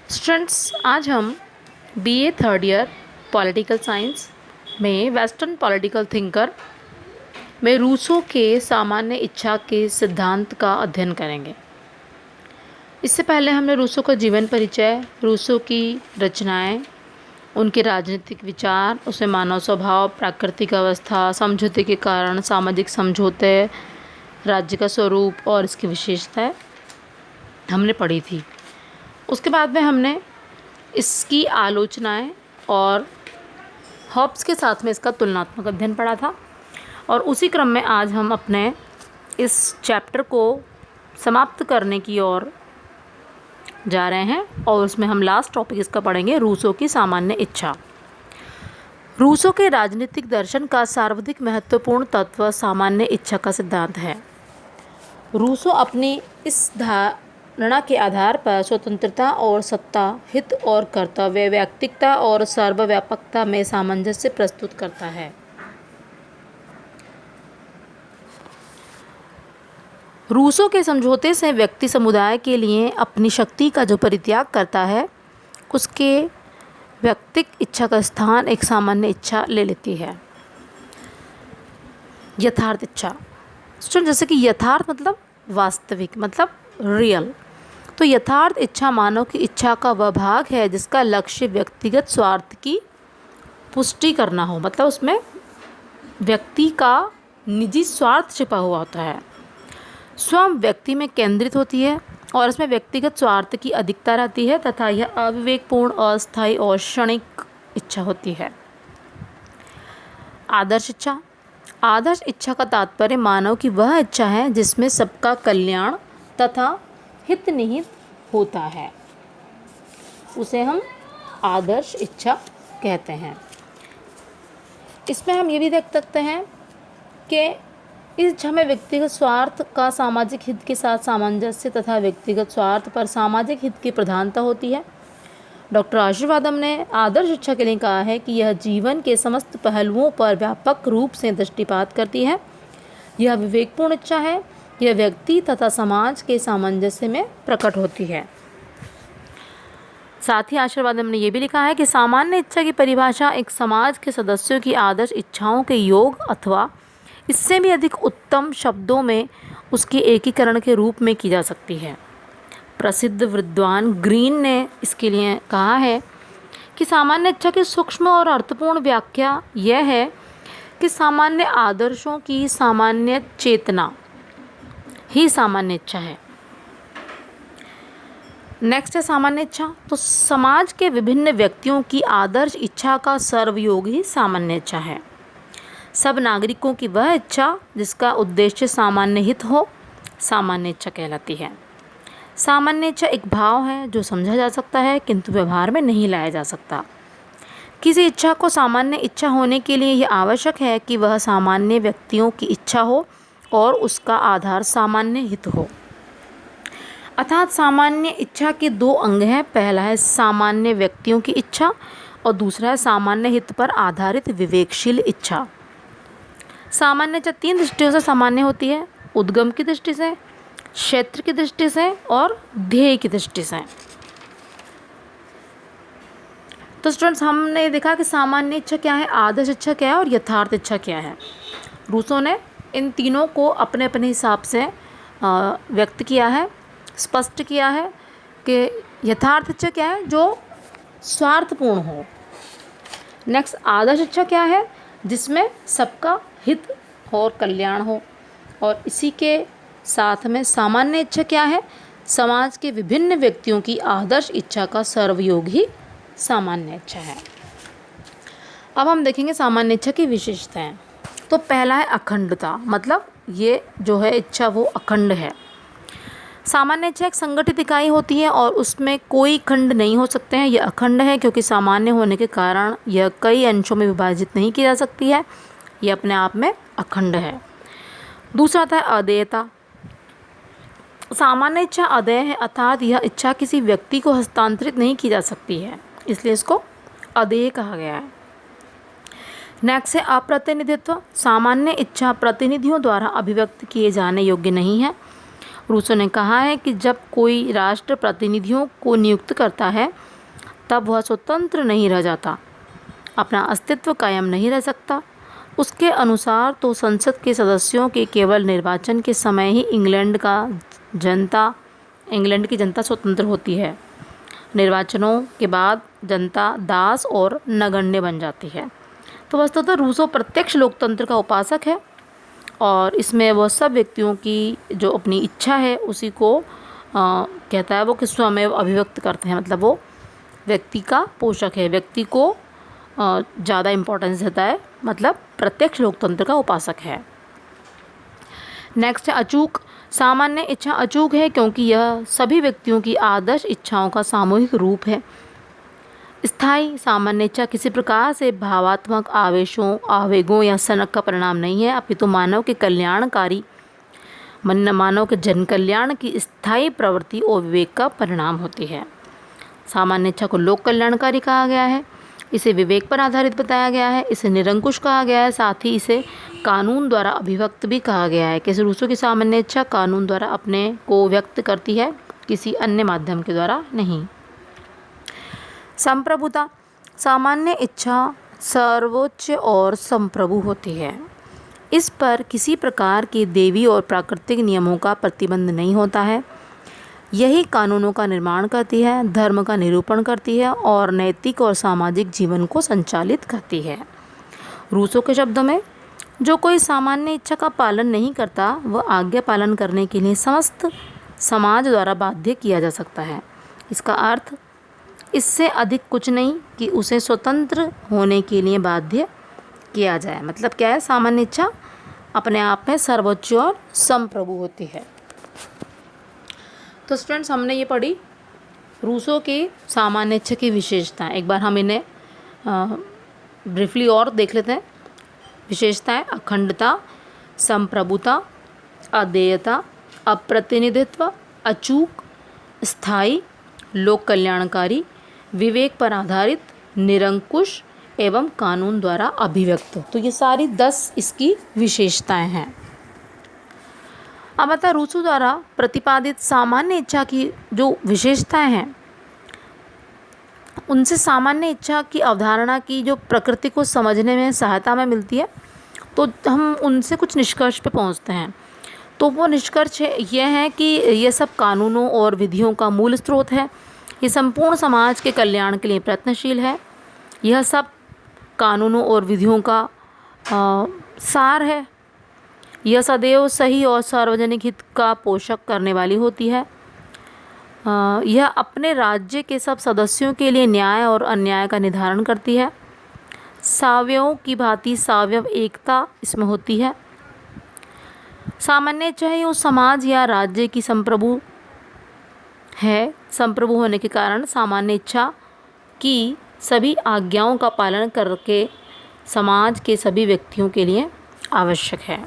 Students, आज हम BA third year political science में वेस्टर्न पॉलिटिकल थिंकर में रूसो के सामान्य इच्छा के सिद्धांत का अध्ययन करेंगे। इससे पहले हमने रूसो का जीवन परिचय, रूसो की रचनाएं, उनके राजनीतिक विचार, उसमें मानव स्वभाव, प्राकृतिक अवस्था, समझौते के कारण, सामाजिक समझौते, राज्य का स्वरूप और इसकी विशेषताएं हमने पढ़ी थी। उसके बाद में हमने इसकी आलोचनाएं और हॉब्स के साथ में इसका तुलनात्मक अध्ययन पढ़ा था। और उसी क्रम में आज हम अपने इस चैप्टर को समाप्त करने की ओर जा रहे हैं और उसमें हम लास्ट टॉपिक इसका पढ़ेंगे, रूसो की सामान्य इच्छा। रूसो के राजनीतिक दर्शन का सर्वाधिक महत्वपूर्ण तत्व सामान्य इच्छा का सिद्धांत है। रूसो अपनी इस धारणा के आधार पर स्वतंत्रता और सत्ता, हित और कर्तव्य, वैयक्तिकता और सर्वव्यापकता में सामंजस्य प्रस्तुत करता है। रूसो के समझौते से व्यक्ति समुदाय के लिए अपनी शक्ति का जो परित्याग करता है, उसके व्यक्तिक इच्छा का स्थान एक सामान्य इच्छा ले लेती है। यथार्थ इच्छा, जैसे कि यथार्थ मतलब वास्तविक, मतलब रियल। तो यथार्थ इच्छा मानव की इच्छा का वह भाग है जिसका लक्ष्य व्यक्तिगत स्वार्थ की पुष्टि करना हो, मतलब उसमें व्यक्ति का निजी स्वार्थ छिपा हुआ होता है। स्वयं व्यक्ति में केंद्रित होती है और इसमें व्यक्तिगत स्वार्थ की अधिकता रहती है तथा यह अविवेकपूर्ण, अस्थायी और क्षणिक इच्छा होती है। आदर्श इच्छा, आदर्श इच्छा का तात्पर्य मानव की वह इच्छा है जिसमें सबका कल्याण तथा हित निहित होता है, उसे हम आदर्श इच्छा कहते हैं। इसमें हम ये भी देख सकते हैं कि इस इच्छा में व्यक्तिगत स्वार्थ का सामाजिक हित के साथ सामंजस्य तथा व्यक्तिगत स्वार्थ पर सामाजिक हित की प्रधानता होती है। डॉक्टर आशीर्वादम ने आदर्श इच्छा के लिए कहा है कि यह जीवन के समस्त पहलुओं पर व्यापक रूप से दृष्टिपात करती है। यह विवेकपूर्ण इच्छा है, यह व्यक्ति तथा समाज के सामंजस्य में प्रकट होती है। साथ ही आशीर्वादम ने यह भी लिखा है कि सामान्य इच्छा की परिभाषा एक समाज के सदस्यों की आदर्श इच्छाओं के योग अथवा इससे भी अधिक उत्तम शब्दों में उसके एकीकरण के रूप में की जा सकती है। प्रसिद्ध विद्वान ग्रीन ने इसके लिए कहा है कि सामान्य इच्छा की सूक्ष्म और अर्थपूर्ण व्याख्या यह है कि सामान्य आदर्शों की सामान्य चेतना ही सामान्य इच्छा है। नेक्स्ट है सामान्य इच्छा। तो समाज के विभिन्न व्यक्तियों की आदर्श इच्छा का सर्वयोग ही सामान्य इच्छा है। सब नागरिकों की वह इच्छा जिसका उद्देश्य सामान्य हित हो, सामान्य इच्छा कहलाती है। सामान्य इच्छा एक भाव है जो समझा जा सकता है किंतु व्यवहार में नहीं लाया जा सकता। किसी इच्छा को सामान्य इच्छा होने के लिए यह आवश्यक है कि वह सामान्य व्यक्तियों की इच्छा हो और उसका आधार सामान्य हित हो। अर्थात सामान्य इच्छा के दो अंग हैं, पहला है सामान्य व्यक्तियों की इच्छा और दूसरा है सामान्य हित पर आधारित विवेकशील इच्छा। सामान्य इच्छा तीन दृष्टियों से सामान्य होती है, उद्गम की दृष्टि से, क्षेत्र की दृष्टि से और ध्येय की दृष्टि से। तो स्टूडेंट्स, हमने देखा कि सामान्य इच्छा क्या है, आदर्श इच्छा क्या है और यथार्थ इच्छा क्या है। रूसो ने इन तीनों को अपने अपने हिसाब से व्यक्त किया है, स्पष्ट किया है कि यथार्थ इच्छा क्या है, जो स्वार्थपूर्ण हो। नेक्स्ट, आदर्श इच्छा क्या है, जिसमें सबका हित और कल्याण हो। और इसी के साथ में सामान्य इच्छा क्या है, समाज के विभिन्न व्यक्तियों की आदर्श इच्छा का सर्वयोग ही सामान्य इच्छा है। अब हम देखेंगे सामान्य इच्छा की विशेषताएं। तो पहला है अखंडता, मतलब ये जो है इच्छा वो अखंड है। सामान्य इच्छा एक संगठित इकाई होती है और उसमें कोई खंड नहीं हो सकते हैं। यह अखंड है क्योंकि सामान्य होने के कारण यह कई अंशों में विभाजित नहीं की जा सकती है, यह अपने आप में अखंड है। दूसरा था अदेयता। सामान्य इच्छा अदेय है, अर्थात यह इच्छा किसी व्यक्ति को हस्तांतरित नहीं की जा सकती है, इसलिए इसको अदेय कहा गया है। नेक्स्ट है अप्रतिनिधित्व। सामान्य इच्छा प्रतिनिधियों द्वारा अभिव्यक्त किए जाने योग्य नहीं है, रूसो ने कहा है कि जब कोई राष्ट्र प्रतिनिधियों को नियुक्त करता है तब वह स्वतंत्र नहीं रह जाता, अपना अस्तित्व कायम नहीं रह सकता। उसके अनुसार तो संसद के सदस्यों के केवल निर्वाचन के समय ही इंग्लैंड की जनता स्वतंत्र होती है। निर्वाचनों के बाद जनता दास और नगण्य बन जाती है। तो वस्तुतः रूसो प्रत्यक्ष लोकतंत्र का उपासक है और इसमें वह सब व्यक्तियों की जो अपनी इच्छा है उसी को कहता है वो कि स्वयं अभिव्यक्त करते हैं, मतलब वो व्यक्ति का पोषक है, व्यक्ति को ज़्यादा इम्पोर्टेंस देता है, मतलब प्रत्यक्ष लोकतंत्र का उपासक है। नेक्स्ट है अचूक। सामान्य इच्छा अचूक है क्योंकि यह सभी व्यक्तियों की आदर्श इच्छाओं का सामूहिक रूप है। स्थायी सामान्य इच्छा किसी प्रकार से भावात्मक आवेगों या सनक का परिणाम नहीं है, अपितु मानव के जन कल्याण की स्थायी प्रवृत्ति और विवेक का परिणाम होती है। सामान्य इच्छा को लोक कल्याणकारी कहा गया है, इसे विवेक पर आधारित बताया गया है, इसे निरंकुश कहा गया है, साथ ही इसे कानून द्वारा अभिव्यक्त भी कहा गया है। किसी रूसो की सामान्य इच्छा कानून द्वारा अपने को व्यक्त करती है, किसी अन्य माध्यम के द्वारा नहीं। संप्रभुता। सामान्य इच्छा सर्वोच्च और संप्रभु होती है। इस पर किसी प्रकार के देवी और प्राकृतिक नियमों का प्रतिबंध नहीं होता है। यही कानूनों का निर्माण करती है, धर्म का निरूपण करती है और नैतिक और सामाजिक जीवन को संचालित करती है। रूसो के शब्दों में, जो कोई सामान्य इच्छा का पालन नहीं करता वह आज्ञा पालन करने के लिए समस्त समाज द्वारा बाध्य किया जा सकता है। इसका अर्थ इससे अधिक कुछ नहीं कि उसे स्वतंत्र होने के लिए बाध्य किया जाए। मतलब क्या है, सामान्य इच्छा अपने आप में सर्वोच्च और संप्रभु होती है। तो स्टूडेंट्स, हमने ये पढ़ी रूसो की सामान्य इच्छा की विशेषताएं। एक बार हम इन्हें ब्रीफली और देख लेते हैं। विशेषताएं: अखंडता, संप्रभुता, अदेयता, अप्रतिनिधित्व, अचूक, स्थायी, लोक कल्याणकारी, विवेक पर आधारित, निरंकुश एवं कानून द्वारा अभिव्यक्त। तो ये सारी 10 इसकी विशेषताएं हैं। अब बता, रूसो द्वारा प्रतिपादित सामान्य इच्छा की जो विशेषताएं हैं उनसे सामान्य इच्छा की अवधारणा की जो प्रकृति को समझने में सहायता में मिलती है, तो हम उनसे कुछ निष्कर्ष पे पहुंचते हैं। तो वो निष्कर्ष यह है कि ये सब कानूनों और विधियों का मूल स्रोत है। ये संपूर्ण समाज के कल्याण के लिए प्रयत्नशील है। यह सब कानूनों और विधियों का सार है। यह सदैव सही और सार्वजनिक हित का पोषक करने वाली होती है। यह अपने राज्य के सब सदस्यों के लिए न्याय और अन्याय का निर्धारण करती है। सावयवों की भांति सावयव एकता इसमें होती है। सामान्य चाहे उस समाज या राज्य की संप्रभु है। संप्रभु होने के कारण सामान्य इच्छा की सभी आज्ञाओं का पालन करके समाज के सभी व्यक्तियों के लिए आवश्यक है।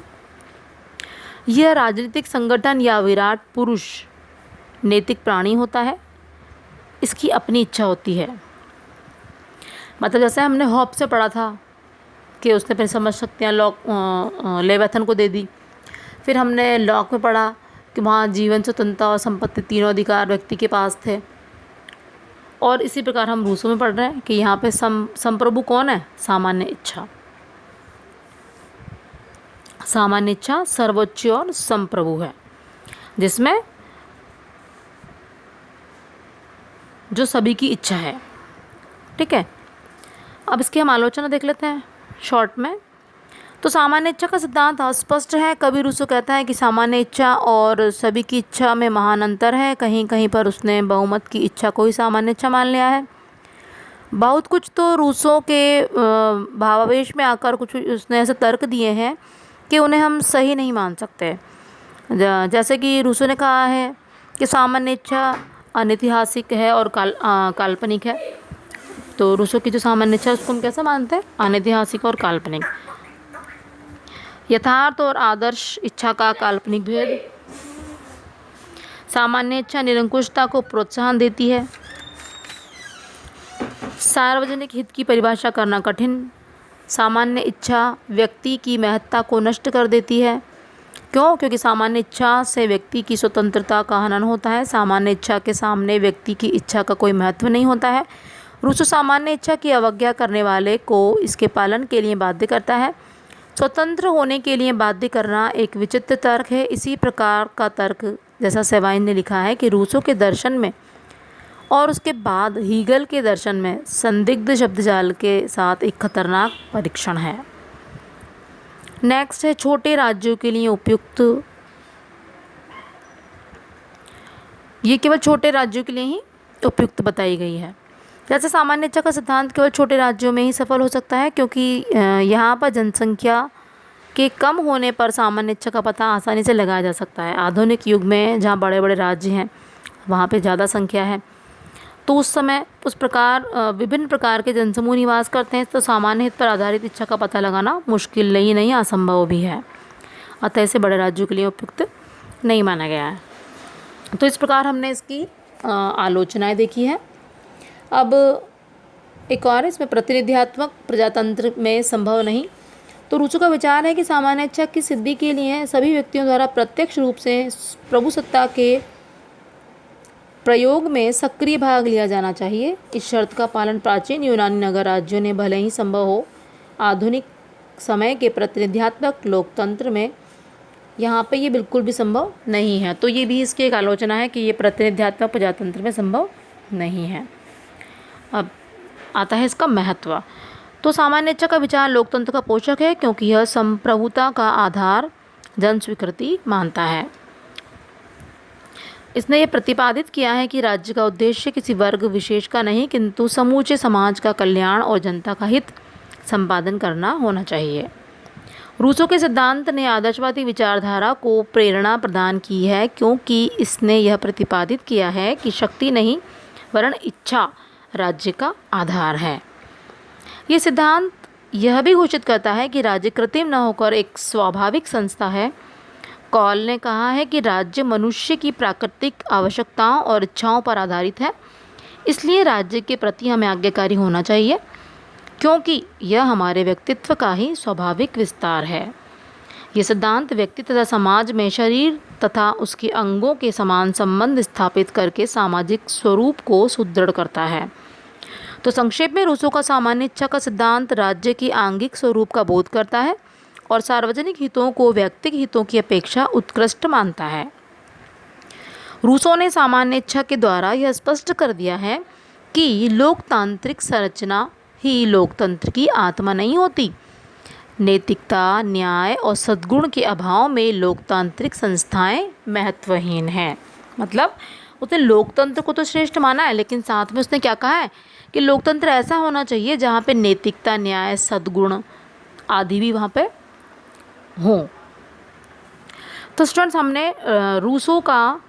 यह राजनीतिक संगठन या विराट पुरुष नैतिक प्राणी होता है। इसकी अपनी इच्छा होती है। मतलब जैसे हमने हॉब से पढ़ा था कि उसने फिर समझ सकते हैं लेविथन को दे दी। फिर हमने लॉक में पढ़ा कि वहाँ जीवन, स्वतंत्रता और संपत्ति तीनों अधिकार व्यक्ति के पास थे। और इसी प्रकार हम रूसो में पढ़ रहे हैं कि यहाँ पे संप्रभु कौन है? सामान्य इच्छा। सामान्य इच्छा सर्वोच्च और संप्रभु है, जिसमें जो सभी की इच्छा है। ठीक है, अब इसकी हम आलोचना देख लेते हैं शॉर्ट में। तो सामान्य इच्छा का सिद्धांत अस्पष्ट है। कभी रूसो कहता है कि सामान्य इच्छा और सभी की इच्छा में महान अंतर है। कहीं कहीं पर उसने बहुमत की इच्छा को ही सामान्य इच्छा मान लिया है। बहुत कुछ तो रूसो के भावावेश में आकर कुछ उसने ऐसे तर्क दिए हैं कि उन्हें हम सही नहीं मान सकते। जैसे कि रूसो ने कहा है कि सामान्य इच्छा अनैतिहासिक है और काल्पनिक है। तो रूसो की जो सामान्य इच्छा उसको हम कैसे मानते हैं? अनैतिहासिक और काल्पनिक। यथार्थ और आदर्श इच्छा का काल्पनिक भेद। सामान्य इच्छा निरंकुशता को प्रोत्साहन देती है। सार्वजनिक हित की परिभाषा करना कठिन। सामान्य इच्छा व्यक्ति की महत्ता को नष्ट कर देती है। क्यों? क्योंकि सामान्य इच्छा से व्यक्ति की स्वतंत्रता का हनन होता है। सामान्य इच्छा के सामने व्यक्ति की इच्छा का कोई महत्व नहीं होता है। रूसो सामान्य इच्छा की अवज्ञा करने वाले को इसके पालन के लिए बाध्य करता है। स्वतंत्र होने के लिए बाध्य करना एक विचित्र तर्क है। इसी प्रकार का तर्क, जैसा सेवाइन ने लिखा है, कि रूसो के दर्शन में और उसके बाद हीगल के दर्शन में संदिग्ध शब्दजाल के साथ एक खतरनाक परीक्षण है। नेक्स्ट है छोटे राज्यों के लिए उपयुक्त। ये केवल छोटे राज्यों के लिए ही उपयुक्त बताई गई है। जैसे सामान्य इच्छा का सिद्धांत केवल छोटे राज्यों में ही सफल हो सकता है, क्योंकि यहाँ पर जनसंख्या के कम होने पर सामान्य इच्छा का पता आसानी से लगाया जा सकता है। आधुनिक युग में जहाँ बड़े बड़े राज्य हैं वहाँ पे ज़्यादा संख्या है, तो उस समय उस प्रकार विभिन्न प्रकार के जनसमूह निवास करते हैं, तो सामान्य हित पर आधारित इच्छा का पता लगाना मुश्किल नहीं असंभव भी है। अतः इसे बड़े राज्यों के लिए उपयुक्त नहीं माना गया है। तो इस प्रकार हमने इसकी आलोचनाएं देखी है। अब एक और, इसमें प्रतिनिध्यात्मक प्रजातंत्र में संभव नहीं। तो रूसो का विचार है कि सामान्य इच्छा की सिद्धि के लिए सभी व्यक्तियों द्वारा प्रत्यक्ष रूप से प्रभुसत्ता के प्रयोग में सक्रिय भाग लिया जाना चाहिए। इस शर्त का पालन प्राचीन यूनानी नगर राज्यों ने भले ही संभव हो, आधुनिक समय के प्रतिनिध्यात्मक लोकतंत्र में यहाँ पे ये बिल्कुल भी संभव नहीं है। तो ये भी इसकी एक आलोचना है कि ये प्रतिनिध्यात्मक प्रजातंत्र में संभव नहीं है। अब आता है इसका महत्व। तो सामान्य इच्छा का विचार लोकतंत्र का पोषक है, क्योंकि यह संप्रभुता का आधार जन स्वीकृति मानता है। इसने ये प्रतिपादित किया है कि राज्य का उद्देश्य किसी वर्ग विशेष का नहीं, किंतु समूचे समाज का कल्याण और जनता का हित संपादन करना होना चाहिए। रूसो के सिद्धांत ने आदर्शवादी विचारधारा को प्रेरणा प्रदान की है, क्योंकि इसने यह प्रतिपादित किया है कि शक्ति नहीं वरन इच्छा राज्य का आधार है। ये सिद्धांत यह भी घोषित करता है कि राज्य कृत्रिम न होकर एक स्वाभाविक संस्था है। कॉल ने कहा है कि राज्य मनुष्य की प्राकृतिक आवश्यकताओं और इच्छाओं पर आधारित है, इसलिए राज्य के प्रति हमें आज्ञाकारी होना चाहिए, क्योंकि यह हमारे व्यक्तित्व का ही स्वाभाविक विस्तार है। यह सिद्धांत व्यक्ति तथा समाज में शरीर तथा उसके अंगों के समान संबंध स्थापित करके सामाजिक स्वरूप को सुदृढ़ करता है। तो संक्षेप में रूसो का सामान्य इच्छा का सिद्धांत राज्य की आंगिक स्वरूप का बोध करता है और सार्वजनिक हितों को व्यक्तिगत हितों की अपेक्षा उत्कृष्ट मानता है। रूसो ने सामान्य इच्छा के द्वारा यह स्पष्ट कर दिया है कि लोकतांत्रिक संरचना ही लोकतंत्र की आत्मा नहीं होती। नैतिकता, न्याय और सद्गुण के अभाव में लोकतांत्रिक संस्थाएं महत्वहीन हैं। मतलब उसने लोकतंत्र को तो श्रेष्ठ माना है, लेकिन साथ में उसने क्या कहा है कि लोकतंत्र ऐसा होना चाहिए जहाँ पे नैतिकता, न्याय, सद्गुण आदि भी वहाँ पे हों। तो स्टूडेंट्स, हमने रूसो का